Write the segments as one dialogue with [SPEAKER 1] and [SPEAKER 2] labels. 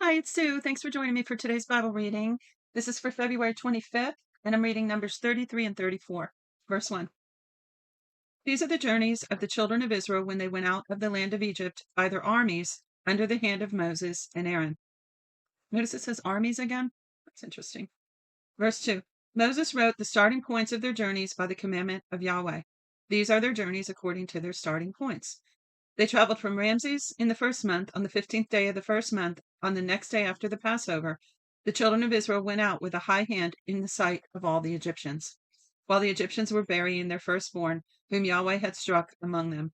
[SPEAKER 1] Hi, it's Sue. Thanks for joining me for today's Bible reading. This is for February 25th, and I'm reading Numbers 33 and 34. Verse 1. These are the journeys of the children of Israel when they went out of the land of Egypt by their armies under the hand of Moses and Aaron. Notice it says armies again. That's interesting. Verse 2. Moses wrote the starting points of their journeys by the commandment of Yahweh. These are their journeys according to their starting points. They traveled from Ramses in the first month, on the 15th day of the first month, on the next day after the Passover. The children of Israel went out with a high hand in the sight of all the Egyptians, while the Egyptians were burying their firstborn, whom Yahweh had struck among them.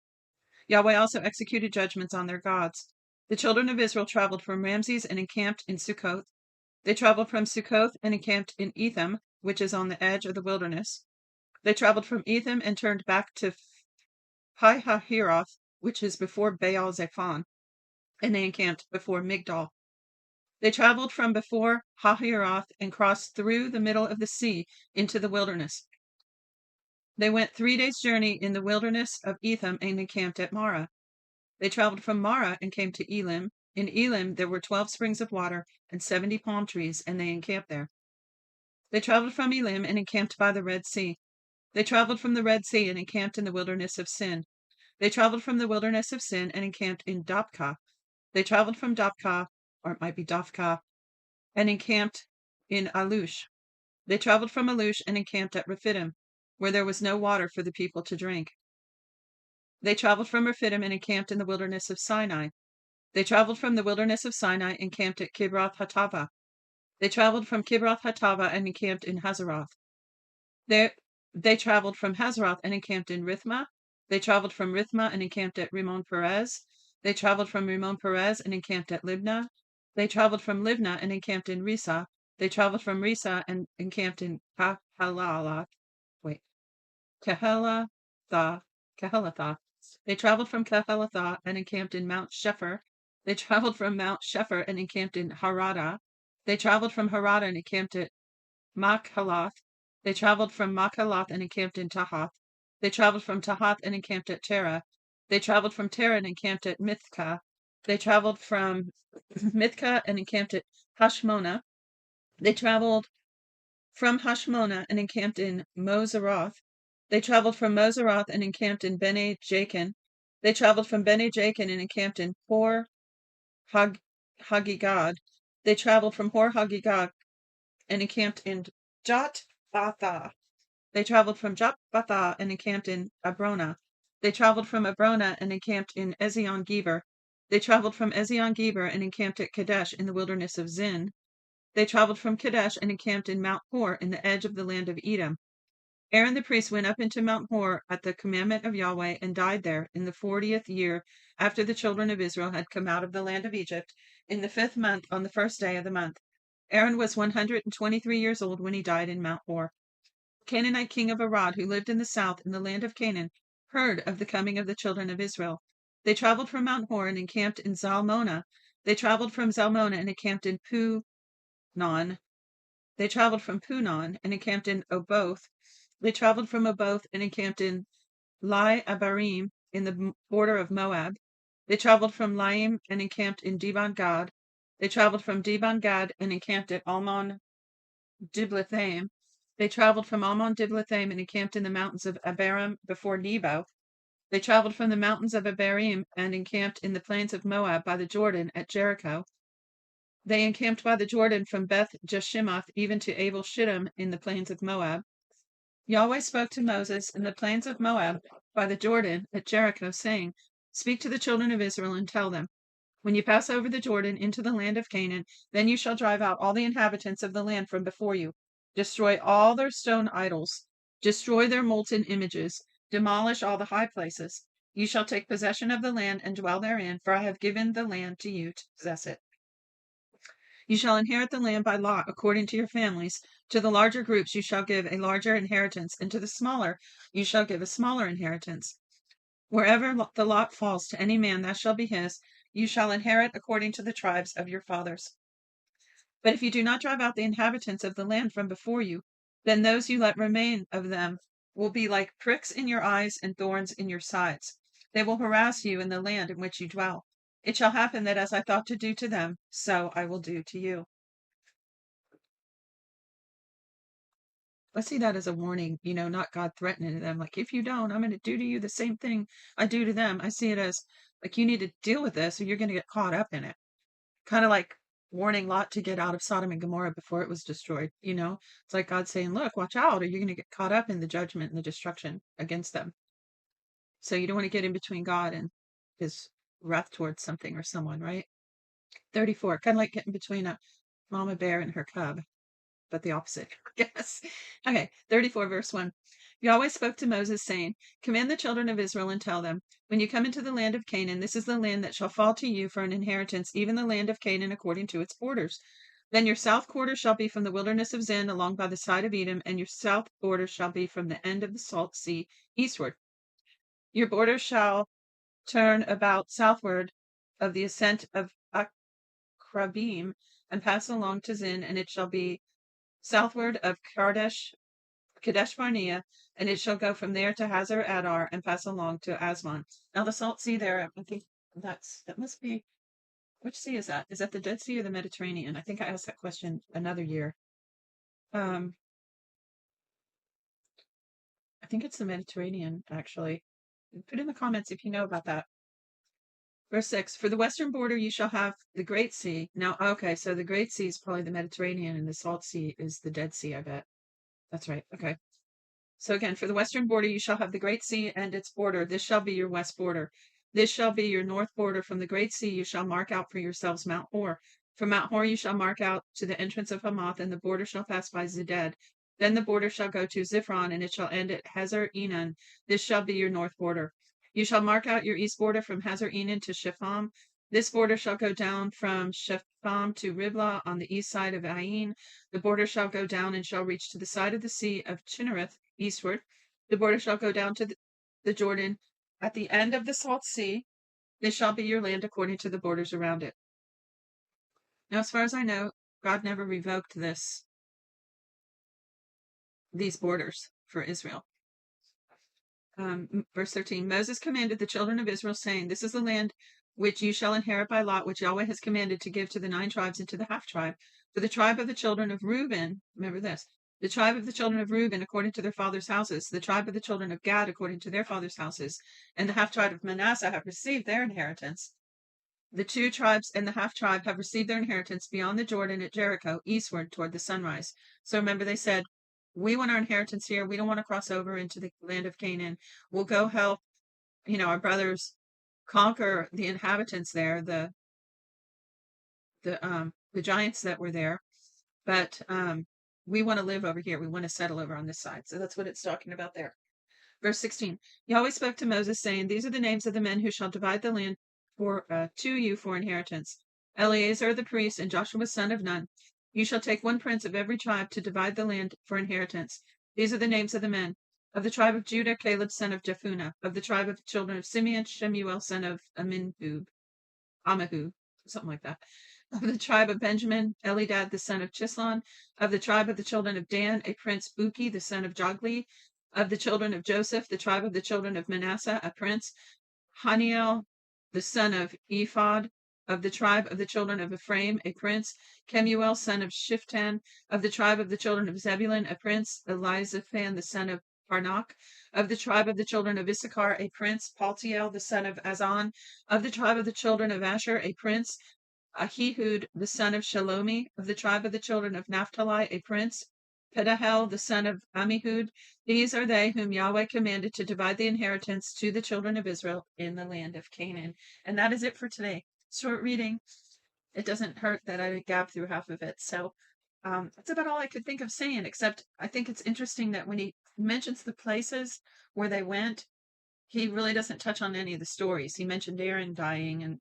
[SPEAKER 1] Yahweh also executed judgments on their gods. The children of Israel traveled from Ramses and encamped in Succoth. They traveled from Succoth and encamped in Etham, which is on the edge of the wilderness. They traveled from Etham and turned back to Pi-hahiroth, which is before Baal-zephon, and they encamped before Migdol. They traveled from before Hahiroth and crossed through the middle of the sea into the wilderness. They went 3 days' journey in the wilderness of Etham and encamped at Marah. They traveled from Marah and came to Elim. In Elim there were 12 springs of water and 70 palm trees, and they encamped there. They traveled from Elim and encamped by the Red Sea. They traveled from the Red Sea and encamped in the wilderness of Sin. They traveled from the wilderness of Sin and encamped in Dopka. They traveled from Dopka, or it might be Dopka, and encamped in Alush. They traveled from Alush and encamped at Rephidim, where there was no water for the people to drink. They traveled from Rephidim and encamped in the wilderness of Sinai. They traveled from the wilderness of Sinai and encamped at Kibroth Hattava. They traveled from Kibroth Hattava and encamped in Hazeroth. They traveled from Hazeroth and encamped in Rithmah. They traveled from Rithmah and encamped at Rimmon Perez. They traveled from Rimmon Perez and encamped at Libnah. They traveled from Libnah and encamped in Risa. They traveled from Risa and encamped in Kehelatha. Kehelatha. They traveled from Kehelatha and encamped in Mount Shepher. They traveled from Mount Shepher and encamped in Harada. They traveled from Harada and encamped at Machalath. They traveled from Machalath and encamped in Tahath. They traveled from Tahath and encamped at Terah. They traveled from Terah and encamped at Mithkah. They traveled from Mithkah and encamped at Hashmona. They traveled from Hashmona and encamped in Moseroth. They traveled from Moseroth and encamped in Bene Jakin. They traveled from Bene Jakin and encamped in Hor Hagigad. They traveled from Hor Hagigad and encamped in Jotbatha. They traveled from Jotbatha and encamped in Abrona. They traveled from Abrona and encamped in Ezion Geber. They traveled from Ezion Geber and encamped at Kadesh in the wilderness of Zin. They traveled from Kadesh and encamped in Mount Hor in the edge of the land of Edom. Aaron the priest went up into Mount Hor at the commandment of Yahweh and died there in the 40th year after the children of Israel had come out of the land of Egypt, in the 5th month on the first day of the month. Aaron was 123 years old when he died in Mount Hor. The Canaanite king of Arad, who lived in the south in the land of Canaan, heard of the coming of the children of Israel. They traveled from Mount Hor and encamped in Zalmona. They traveled from Zalmona and encamped in Punon. They traveled from Punon and encamped in Oboth. They traveled from Oboth and encamped in Lai Abarim in the border of Moab. They traveled from Laim and encamped in Dibon Gad. They traveled from Dibon Gad and encamped at Almon Diblathaim. They traveled from Almon Diblathaim and encamped in the mountains of Abarim before Nebo. They traveled from the mountains of Abarim and encamped in the plains of Moab by the Jordan at Jericho. They encamped by the Jordan from Beth Jeshimoth even to Abel Shittim in the plains of Moab. Yahweh spoke to Moses in the plains of Moab by the Jordan at Jericho, saying, Speak to the children of Israel and tell them, when you pass over the Jordan into the land of Canaan, then you shall drive out all the inhabitants of the land from before you. Destroy all their stone idols. Destroy their molten images. Demolish all the high places. You shall take possession of the land and dwell therein, for I have given the land to you to possess it. You shall inherit the land by lot according to your families. To the larger groups you shall give a larger inheritance, and to the smaller you shall give a smaller inheritance. Wherever the lot falls to any man, that shall be his. You shall inherit according to the tribes of your fathers. But if you do not drive out the inhabitants of the land from before you, then those you let remain of them will be like pricks in your eyes and thorns in your sides. They will harass you in the land in which you dwell. It shall happen that as I thought to do to them, so I will do to you. I see that as a warning, not God threatening them. Like, if you don't, I'm going to do to you the same thing I do to them. I see it as like, you need to deal with this or you're going to get caught up in it. Kind of like warning Lot to get out of Sodom and Gomorrah before it was destroyed. It's like God saying, look, watch out, or you're going to get caught up in the judgment and the destruction against them. So you don't want to get in between God and his wrath towards something or someone, right? 34, kind of like getting between a mama bear and her cub, but the opposite, yes. Okay, 34, verse 1. Yahweh spoke to Moses, saying, command the children of Israel and tell them, when you come into the land of Canaan, this is the land that shall fall to you for an inheritance, even the land of Canaan according to its borders. Then your south quarter shall be from the wilderness of Zin along by the side of Edom, and your south border shall be from the end of the salt sea eastward. Your border shall turn about southward of the ascent of Akrabim and pass along to Zin, and it shall be southward of Kadesh Barnea, and it shall go from there to Hazar Adar and pass along to Asmon. Now the Salt Sea there, I think that must be, which sea is that? Is that the Dead Sea or the Mediterranean? I think I asked that question another year. I think it's the Mediterranean, actually. Put in the comments if you know about that. Verse 6, for the western border you shall have the Great Sea. Now, okay, so the Great Sea is probably the Mediterranean and the Salt Sea is the Dead Sea, I bet. That's right. Okay. So again, for the western border you shall have the Great Sea and its border. This shall be your west border. This shall be your north border. From the Great Sea you shall mark out for yourselves Mount Hor. From Mount Hor you shall mark out to the entrance of Hamath, and the border shall pass by Zedad. Then the border shall go to Ziphron, and it shall end at Hazar Enan. This shall be your north border. You shall mark out your east border from Hazar Enan to Shepham. This border shall go down from Shepham to Riblah on the east side of Ain. The border shall go down and shall reach to the side of the sea of Chinnereth eastward. The border shall go down to the Jordan at the end of the Salt Sea. This shall be your land according to the borders around it. Now, as far as I know, God never revoked these borders for Israel. Verse 13, Moses commanded the children of Israel, saying, this is the land which you shall inherit by lot, which Yahweh has commanded to give to the 9 tribes and to the half tribe. For the tribe of the children of Reuben, remember this, the tribe of the children of Reuben according to their fathers' houses, the tribe of the children of Gad according to their fathers' houses, and the half tribe of Manasseh have received their inheritance. The 2 tribes and the half tribe have received their inheritance beyond the Jordan at Jericho, eastward toward the sunrise. So remember, they said, we want our inheritance here. We don't want to cross over into the land of Canaan. We'll go help, our brothers conquer the inhabitants there, the giants that were there. But we want to live over here. We want to settle over on this side. So that's what it's talking about there. Verse 16, Yahweh spoke to Moses, saying, these are the names of the men who shall divide the land to you for inheritance. Eleazar the priest and Joshua son of Nun. You shall take 1 prince of every tribe to divide the land for inheritance. These are the names of the men. Of the tribe of Judah, Caleb son of Jephunneh. Of the tribe of the children of Simeon, Shemuel son of Ammihu, something like that. Of the tribe of Benjamin, Elidad the son of Chislon. Of the tribe of the children of Dan, a prince Buki the son of Jogli. Of the children of Joseph, the tribe of the children of Manasseh, a prince Haniel the son of Ephod. Of the tribe of the children of Ephraim, a prince Kemuel son of Shiftan. Of the tribe of the children of Zebulun, a prince Elizaphan the son of Parnach. Of the tribe of the children of Issachar, a prince Paltiel the son of Azan. Of the tribe of the children of Asher, a prince Ahihud the son of Shalomi. Of the tribe of the children of Naphtali, a prince Pedahel the son of Ammihud. These are they whom Yahweh commanded to divide the inheritance to the children of Israel in the land of Canaan. And that is it for today. Short reading. It doesn't hurt that I gabbed through half of it. So that's about all I could think of saying, except I think it's interesting that when he mentions the places where they went, he really doesn't touch on any of the stories. He mentioned Aaron dying and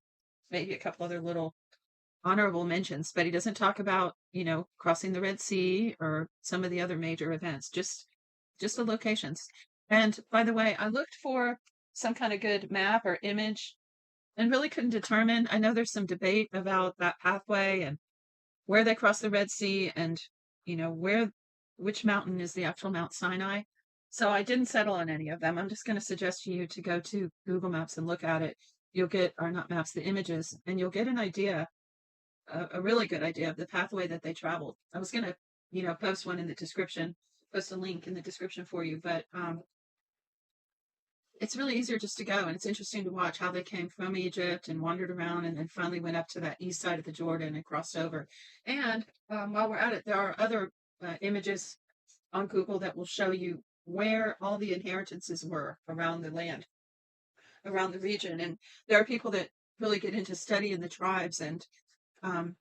[SPEAKER 1] maybe a couple other little honorable mentions, but he doesn't talk about, crossing the Red Sea or some of the other major events, just the locations. And by the way, I looked for some kind of good map or image and really couldn't determine. I know there's some debate about that pathway and where they cross the Red Sea and, which mountain is the actual Mount Sinai. So I didn't settle on any of them. I'm just going to suggest to you to go to Google Maps and look at it. you'll get, or not maps, the images, and you'll get an idea, a really good idea of the pathway that they traveled. I was going to, post one in the description, post a link in the description for you, but it's really easier just to go, and it's interesting to watch how they came from Egypt and wandered around and then finally went up to that east side of the Jordan and crossed over. And while we're at it, there are other images on Google that will show you where all the inheritances were around the land, around the region. And there are people that really get into studying the tribes um,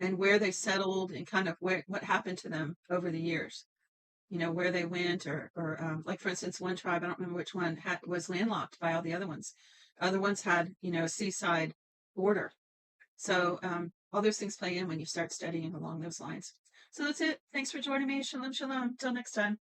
[SPEAKER 1] and where they settled and kind of what happened to them over the years. Where they went, or like for instance, one tribe, I don't remember which one, was landlocked by all the other ones. Other ones had, a seaside border. So all those things play in when you start studying along those lines. So that's it. Thanks for joining me. Shalom, shalom. Till next time.